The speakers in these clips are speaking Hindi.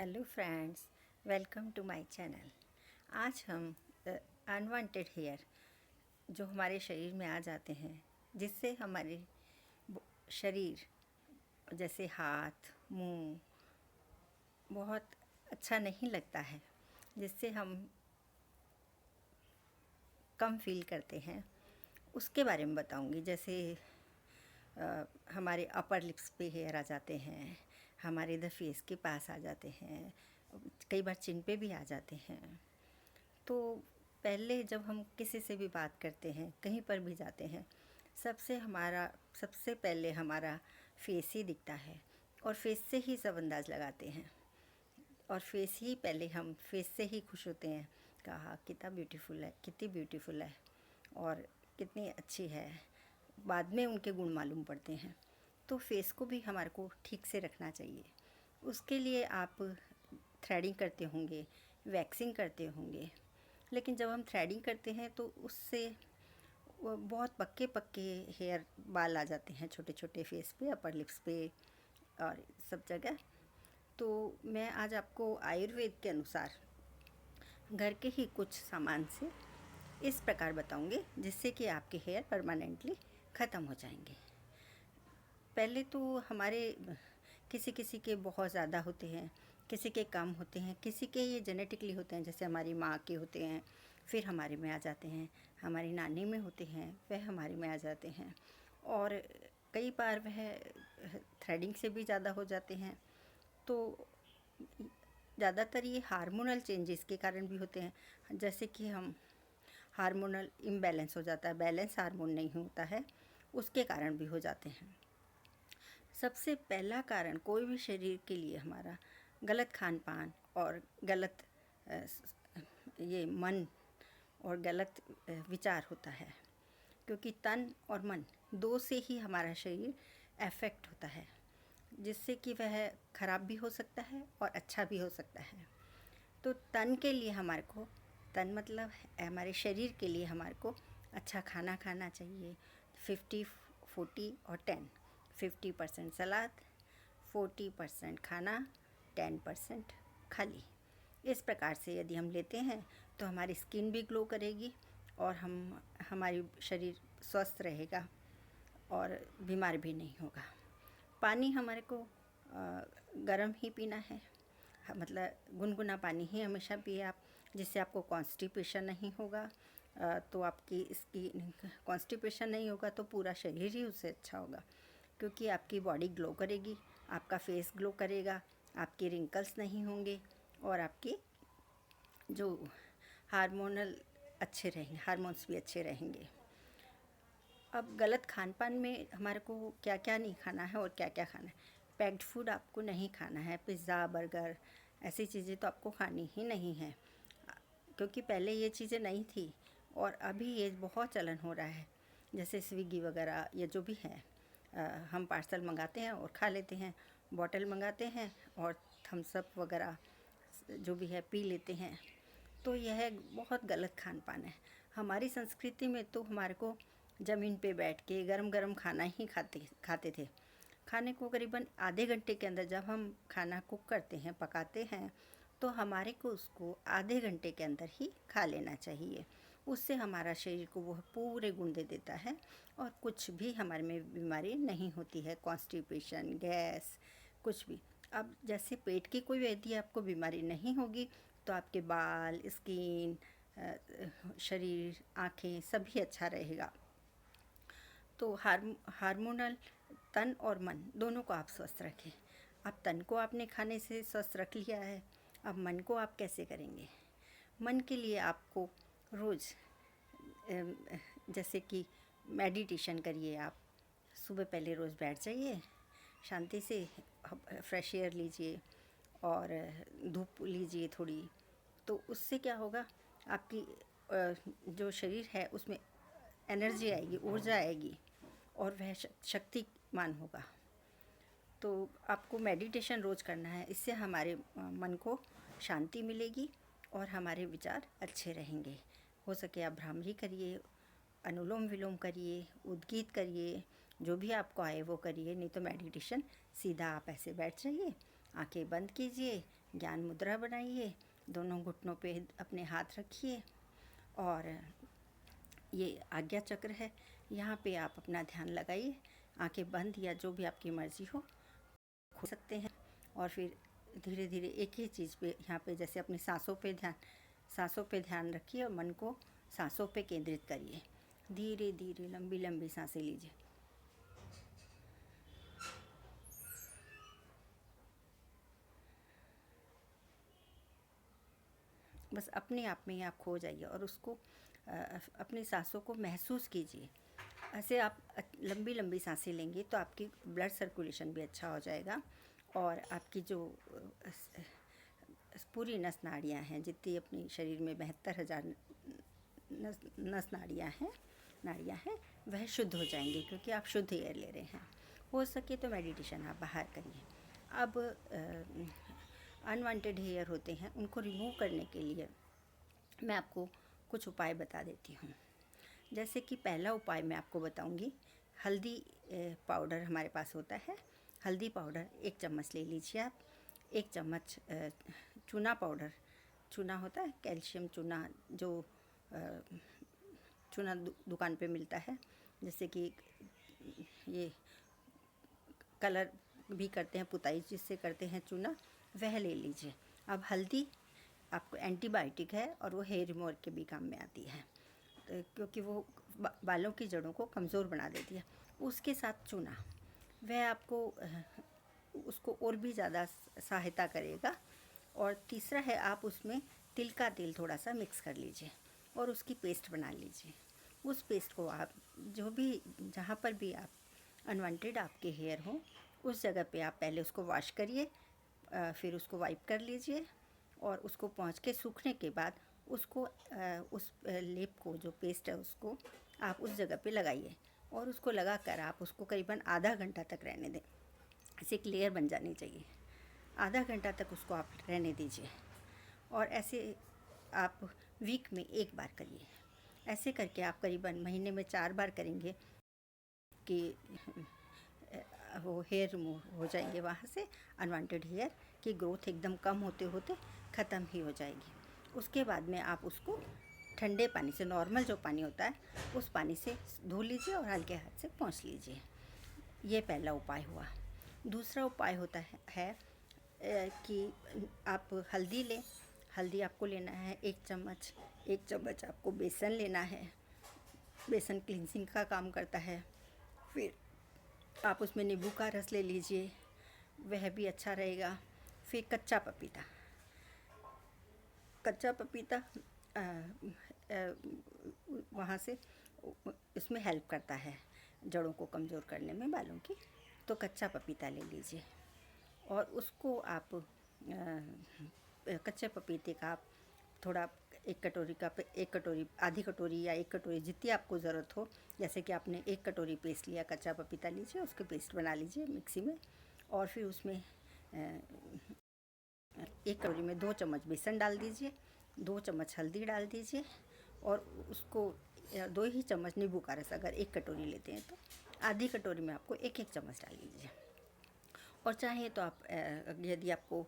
Hello friends, welcome to my channel. आज हम अनवांटेड हेयर जो हमारे शरीर में आ जाते हैं, जिससे हमारे शरीर जैसे हाथ मुंह बहुत अच्छा नहीं लगता है, जिससे हम कम फील करते हैं, उसके बारे में बताऊंगी। जैसे हमारे अपर लिप्स पे हेयर आ जाते हैं, हमारे इधर फेस के पास आ जाते हैं, कई बार चिन पे भी आ जाते हैं। तो पहले जब हम किसी से भी बात करते हैं, कहीं पर भी जाते हैं, सबसे पहले हमारा फेस ही दिखता है और फेस से ही सब अंदाज़ लगाते हैं और फेस से ही खुश होते हैं। कहा कितना ब्यूटीफुल है, कितनी ब्यूटीफुल है और कितनी अच्छी है, बाद में उनके गुण मालूम पड़ते हैं। तो फेस को भी हमारे को ठीक से रखना चाहिए। उसके लिए आप थ्रेडिंग करते होंगे, वैक्सिंग करते होंगे, लेकिन जब हम थ्रेडिंग करते हैं तो उससे वो बहुत पक्के पक्के हेयर बाल आ जाते हैं, छोटे छोटे फेस पे, अपर लिप्स पे और सब जगह। तो मैं आज आपको आयुर्वेद के अनुसार घर के ही कुछ सामान से इस प्रकार बताऊंगी, जिससे कि आपके हेयर परमानेंटली ख़त्म हो जाएंगे। पहले तो हमारे किसी किसी के बहुत ज़्यादा होते हैं, किसी के कम होते हैं, किसी के ये जेनेटिकली होते हैं, जैसे हमारी माँ के होते हैं, फिर हमारे में आ जाते हैं, हमारी नानी में होते हैं, वह हमारे में आ जाते हैं, और कई बार वह थ्रेडिंग से भी ज़्यादा हो जाते हैं। तो ज़्यादातर ये हार्मोनल चेंजेस के कारण भी होते हैं, जैसे कि हम हार्मोनल इम्बैलेंस हो जाता है, बैलेंस हार्मोन नहीं होता है, उसके कारण भी हो जाते हैं। सबसे पहला कारण कोई भी शरीर के लिए हमारा गलत खान पान और गलत ये मन और गलत विचार होता है, क्योंकि तन और मन दो से ही हमारा शरीर अफेक्ट होता है, जिससे कि वह खराब भी हो सकता है और अच्छा भी हो सकता है। तो तन के लिए हमारे को, तन मतलब हमारे शरीर के लिए हमारे को अच्छा खाना खाना चाहिए। 50-40 और 10, 50% सलाद, 40% खाना, 10% खाली। इस प्रकार से यदि हम लेते हैं तो हमारी स्किन भी ग्लो करेगी और हमारी शरीर स्वस्थ रहेगा और बीमार भी नहीं होगा। पानी हमारे को गर्म ही पीना है, मतलब गुनगुना पानी ही हमेशा पिए आप, जिससे आपको कॉन्स्टिपेशन नहीं होगा। तो आपकी इसकी कॉन्स्टिपेशन नहीं होगा तो पूरा शरीर ही उससे अच्छा होगा, क्योंकि आपकी बॉडी ग्लो करेगी, आपका फेस ग्लो करेगा, आपके रिंकल्स नहीं होंगे और आपकी जो हार्मोनल अच्छे रहेंगे, हार्मोन्स भी अच्छे रहेंगे। अब गलत खान पान में हमारे को क्या क्या नहीं खाना है और क्या क्या खाना है। पैक्ड फूड आपको नहीं खाना है, पिज़्ज़ा बर्गर ऐसी चीज़ें तो आपको खानी ही नहीं है, क्योंकि पहले ये चीज़ें नहीं थी और अभी ये बहुत चलन हो रहा है। जैसे स्विगी वगैरह ये जो भी है, हम पार्सल मंगाते हैं और खा लेते हैं, बॉटल मंगाते हैं और थम्स अप वगैरह जो भी है पी लेते हैं। तो यह बहुत गलत खान पान है। हमारी संस्कृति में तो हमारे को ज़मीन पे बैठ के गरम गरम खाना ही खाते थे। खाने को करीबन आधे घंटे के अंदर जब हम खाना कुक करते हैं, पकाते हैं, तो हमारे को उसको आधे घंटे के अंदर ही खा लेना चाहिए। उससे हमारा शरीर को वह पूरे गुण दे देता है और कुछ भी हमारे में बीमारी नहीं होती है, कॉन्स्टिपेशन, गैस, कुछ भी। अब जैसे पेट की कोई यदि आपको बीमारी नहीं होगी तो आपके बाल, स्किन, शरीर, आँखें सभी अच्छा रहेगा। तो हार्मोनल तन और मन दोनों को आप स्वस्थ रखें। अब तन को आपने खाने से स्वस्थ रख लिया है, अब मन को आप कैसे करेंगे? मन के लिए आपको रोज़ जैसे कि मेडिटेशन करिए। आप सुबह पहले रोज़ बैठ जाइए, शांति से फ्रेश एयर लीजिए और धूप लीजिए थोड़ी। तो उससे क्या होगा, आपकी जो शरीर है उसमें एनर्जी आएगी, ऊर्जा आएगी और वह शक्तिमान होगा। तो आपको मेडिटेशन रोज़ करना है, इससे हमारे मन को शांति मिलेगी और हमारे विचार अच्छे रहेंगे। हो सके आप भ्रामरी करिए, अनुलोम विलोम करिए, उद्गीत करिए, जो भी आपको आए वो करिए, नहीं तो मेडिटेशन सीधा आप ऐसे बैठ जाइए, आंखें बंद कीजिए, ज्ञान मुद्रा बनाइए, दोनों घुटनों पे अपने हाथ रखिए और ये आज्ञा चक्र है, यहाँ पे आप अपना ध्यान लगाइए। आंखें बंद या जो भी आपकी मर्ज़ी हो खोल सकते हैं और फिर धीरे धीरे एक ही चीज़ पे यहाँ पे जैसे अपनी सांसों पे ध्यान रखिए और मन को सांसों पे केंद्रित करिए। धीरे धीरे लंबी लंबी सांसें लीजिए। बस अपने आप में ही आप खो जाइए और उसको अपनी सांसों को महसूस कीजिए। ऐसे आप लंबी लंबी सांसें लेंगे तो आपकी ब्लड सर्कुलेशन भी अच्छा हो जाएगा और आपकी जो पूरी नस नाड़ियाँ हैं, जितनी अपनी शरीर में 72,000 नस नाड़ियाँ हैं वह शुद्ध हो जाएंगी, क्योंकि आप शुद्ध एयर ले रहे हैं। हो सके तो मेडिटेशन आप बाहर करिए। अब अनवांटेड हेयर होते हैं, उनको रिमूव करने के लिए मैं आपको कुछ उपाय बता देती हूँ। जैसे कि पहला उपाय मैं आपको बताऊँगी, हल्दी पाउडर हमारे पास होता है। हल्दी पाउडर 1 चम्मच ले लीजिए आप। 1 चम्मच चूना पाउडर, चूना होता है कैल्शियम चूना, जो चूना दुकान पे मिलता है, जैसे कि ये कलर भी करते हैं, पुताई जिससे करते हैं चूना, वह ले लीजिए। अब हल्दी आपको एंटीबायोटिक है और वो हेयर रिमूवर के भी काम में आती है, तो क्योंकि वो बालों की जड़ों को कमज़ोर बना देती है। उसके साथ चूना, वह आपको उसको और भी ज़्यादा सहायता करेगा। और तीसरा है, आप उसमें तिल का तेल थोड़ा सा मिक्स कर लीजिए और उसकी पेस्ट बना लीजिए। उस पेस्ट को आप जहाँ पर भी आप अनवांटेड आपके हेयर हों, उस जगह पे आप पहले उसको वॉश करिए, फिर उसको वाइप कर लीजिए और उसको पोंछ के सूखने के बाद उसको उस लेप को, जो पेस्ट है, उसको आप उस जगह पे लगाइए और उसको लगाकर आप उसको करीबन आधा घंटा तक रहने दें। ऐसे एक लेयर बन जानी चाहिए। आधा घंटा तक उसको आप रहने दीजिए और ऐसे आप वीक में 1 बार करिए। ऐसे करके आप करीबन महीने में 4 बार करेंगे कि वो हेयर रिमूव हो जाएंगे, वहाँ से अनवांटेड हेयर की ग्रोथ एकदम कम होते होते ख़त्म ही हो जाएगी। उसके बाद में आप उसको ठंडे पानी से, नॉर्मल जो पानी होता है उस पानी से धो लीजिए और हल्के हाथ से पोंछ लीजिए। ये पहला उपाय हुआ। दूसरा उपाय होता है कि आप हल्दी लें। हल्दी आपको लेना है 1 चम्मच। 1 चम्मच आपको बेसन लेना है। बेसन क्लींजिंग का काम करता है। फिर आप उसमें नींबू का रस ले लीजिए, वह भी अच्छा रहेगा। फिर कच्चा पपीता, वहाँ से इसमें हेल्प करता है जड़ों को कमज़ोर करने में, बालों की। तो कच्चा पपीता ले लीजिए और उसको आप कच्चे पपीते का आप थोड़ा 1 कटोरी, आधी कटोरी या 1 कटोरी, जितनी आपको ज़रूरत हो। जैसे कि आपने 1 कटोरी पेस्ट लिया, कच्चा पपीता लीजिए, उसके पेस्ट बना लीजिए मिक्सी में और फिर उसमें 1 कटोरी में 2 चम्मच बेसन डाल दीजिए, 2 चम्मच हल्दी डाल दीजिए और उसको 2 ही चम्मच नींबू का रस, अगर 1 कटोरी लेते हैं तो आधी कटोरी में आपको 1-1 चम्मच डाल लीजिए। और चाहे तो आप यदि आपको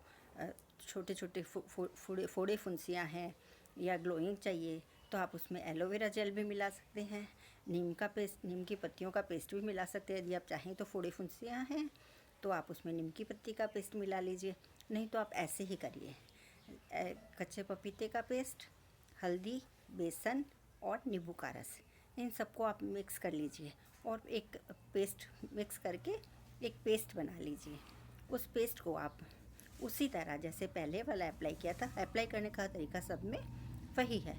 छोटे छोटे फोड़े फुंसियाँ हैं या ग्लोइंग चाहिए तो आप उसमें एलोवेरा जेल भी मिला सकते हैं। नीम की पत्तियों का पेस्ट भी मिला सकते हैं। यदि आप चाहें तो फोड़े फुंसियाँ हैं तो आप उसमें नीम की पत्ती का पेस्ट मिला लीजिए, नहीं तो आप ऐसे ही करिए। कच्चे पपीते का पेस्ट, हल्दी, बेसन और नींबू का रस, इन सबको आप मिक्स कर लीजिए और एक पेस्ट मिक्स करके एक पेस्ट बना लीजिए। उस पेस्ट को आप उसी तरह जैसे पहले वाला अप्लाई किया था, अप्लाई करने का तरीका सब में वही है।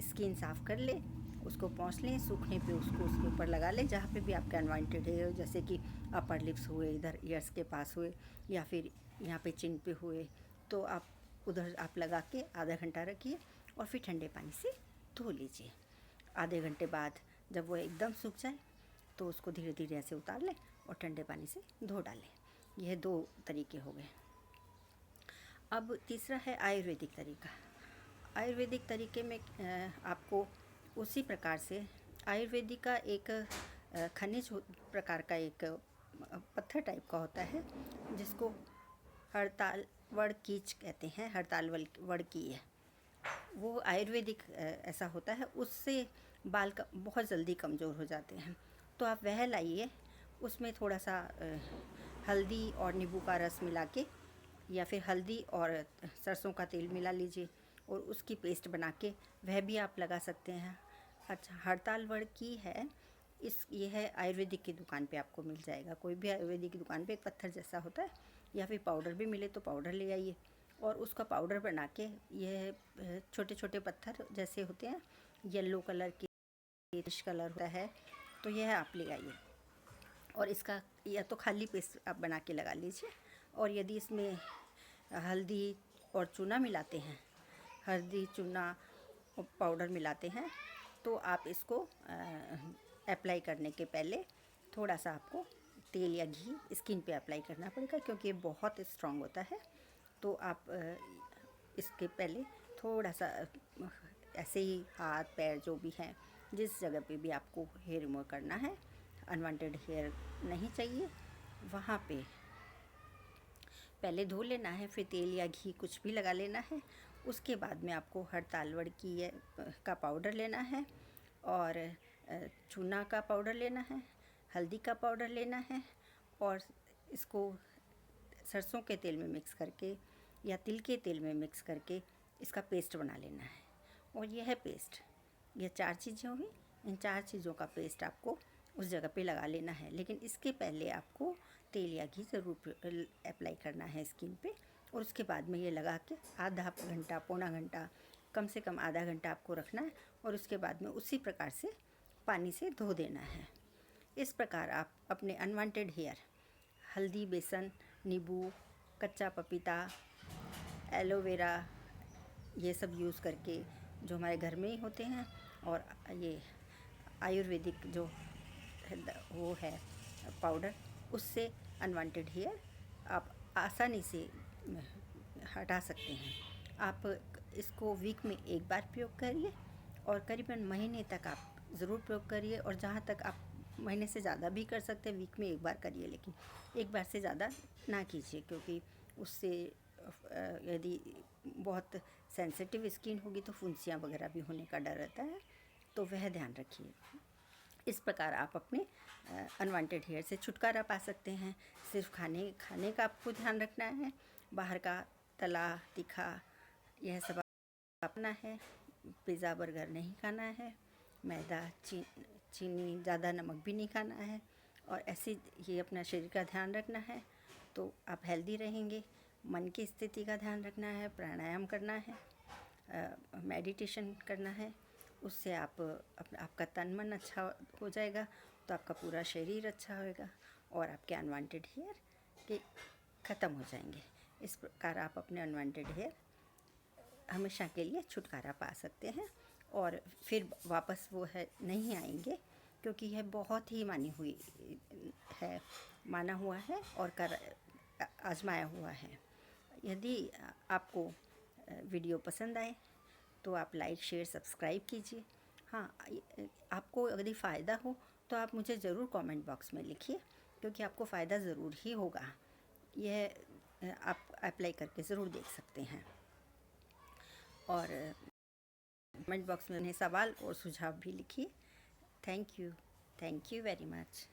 स्किन साफ़ कर ले, उसको पोंछ लें, सूखने पे उसको उसके ऊपर लगा लें जहाँ पे भी आपके अनवांटेड है, जैसे कि अपर लिप्स हुए, इधर ईयर्स के पास हुए या फिर यहाँ पे चिन पे हुए, तो आप उधर आप लगा के आधा घंटा रखिए और फिर ठंडे पानी से धो लीजिए। आधे घंटे बाद जब वो एकदम सूख जाए तो उसको धीरे धीरे ऐसे उतार लें और ठंडे पानी से धो डालें। यह 2 तरीके हो गए। अब तीसरा है आयुर्वेदिक तरीका। आयुर्वेदिक तरीके में आपको उसी प्रकार से आयुर्वेदिक का एक खनिज प्रकार का एक पत्थर टाइप का होता है, जिसको हड़ताल वड़ कीच कहते हैं, हड़ताल वड़ की है, वो आयुर्वेदिक ऐसा होता है, उससे बाल बहुत जल्दी कमज़ोर हो जाते हैं। तो आप वह लाइए, उसमें थोड़ा सा हल्दी और नींबू का रस मिला के, या फिर हल्दी और सरसों का तेल मिला लीजिए और उसकी पेस्ट बना के वह भी आप लगा सकते हैं। अच्छा, हड़ताल वड़ की है, ये है आयुर्वेदिक की दुकान पे आपको मिल जाएगा। कोई भी आयुर्वेदिक की दुकान पे एक पत्थर जैसा होता है, या फिर पाउडर भी मिले तो पाउडर ले आइए और उसका पाउडर बना के, यह छोटे छोटे पत्थर जैसे होते हैं, येलो कलर की रेडिश कलर होता है, तो यह आप ले आइए और इसका या तो खाली पेस्ट आप बना के लगा लीजिए। और यदि इसमें हल्दी और चूना मिलाते हैं, हल्दी चूना और पाउडर मिलाते हैं, तो आप इसको अप्लाई करने के पहले थोड़ा सा आपको तेल या घी स्किन पे अप्लाई करना पड़ेगा, क्योंकि ये बहुत स्ट्रॉन्ग होता है। तो आप इसके पहले थोड़ा सा ऐसे ही हाथ पैर जो भी हैं, जिस जगह पे भी आपको हेयर रिमूव करना है, अनवांटेड हेयर नहीं चाहिए, वहाँ पे पहले धो लेना है, फिर तेल या घी कुछ भी लगा लेना है। उसके बाद में आपको हड़ताल वड़ की का पाउडर लेना है और चूना का पाउडर लेना है, हल्दी का पाउडर लेना है और इसको सरसों के तेल में मिक्स करके या तिल के तेल में मिक्स करके इसका पेस्ट बना लेना है। और यह पेस्ट, ये 4 चीज़ें होंगी, इन 4 चीज़ों का पेस्ट आपको उस जगह पे लगा लेना है। लेकिन इसके पहले आपको तेल या घी ज़रूर अप्लाई करना है स्किन पे, और उसके बाद में ये लगा के आधा घंटा पौना घंटा, कम से कम आधा घंटा आपको रखना है और उसके बाद में उसी प्रकार से पानी से धो देना है। इस प्रकार आप अपने अनवांटेड हेयर, हल्दी, बेसन, नींबू, कच्चा पपीता, एलोवेरा, ये सब यूज़ करके, जो हमारे घर में ही होते हैं, और ये आयुर्वेदिक जो वो है पाउडर, उससे अनवांटेड हेयर आप आसानी से हटा सकते हैं। आप इसको वीक में एक बार प्रयोग करिए और करीबन महीने तक आप ज़रूर प्रयोग करिए, और जहाँ तक आप महीने से ज़्यादा भी कर सकते हैं, वीक में एक बार करिए, लेकिन एक बार से ज़्यादा ना कीजिए, क्योंकि उससे यदि बहुत सेंसिटिव स्किन होगी तो फुंसियाँ वगैरह भी होने का डर रहता है, तो वह ध्यान रखिए। इस प्रकार आप अपने अनवांटेड हेयर से छुटकारा पा सकते हैं। सिर्फ खाने का आपको ध्यान रखना है, बाहर का तला तीखा यह सब अपना है, पिज़्ज़ा बर्गर नहीं खाना है, मैदा चीनी ज़्यादा नमक भी नहीं खाना है, और ऐसे ये अपना शरीर का ध्यान रखना है, तो आप हेल्दी रहेंगे। मन की स्थिति का ध्यान रखना है, प्राणायाम करना है, मेडिटेशन करना है, उससे आपका तन मन अच्छा हो जाएगा, तो आपका पूरा शरीर अच्छा होएगा और आपके अनवांटेड हेयर के ख़त्म हो जाएंगे। इस प्रकार आप अपने अनवांटेड हेयर हमेशा के लिए छुटकारा पा सकते हैं, और फिर वापस वो है नहीं आएंगे, क्योंकि यह बहुत ही माना हुआ है और आजमाया हुआ है। यदि आपको वीडियो पसंद आए तो आप लाइक शेयर सब्सक्राइब कीजिए। हाँ, आपको यदि फ़ायदा हो तो आप मुझे ज़रूर कमेंट बॉक्स में लिखिए, क्योंकि आपको फ़ायदा ज़रूर ही होगा। यह आप अप्लाई करके ज़रूर देख सकते हैं, और कमेंट बॉक्स में अपने सवाल और सुझाव भी लिखिए। Thank you very much.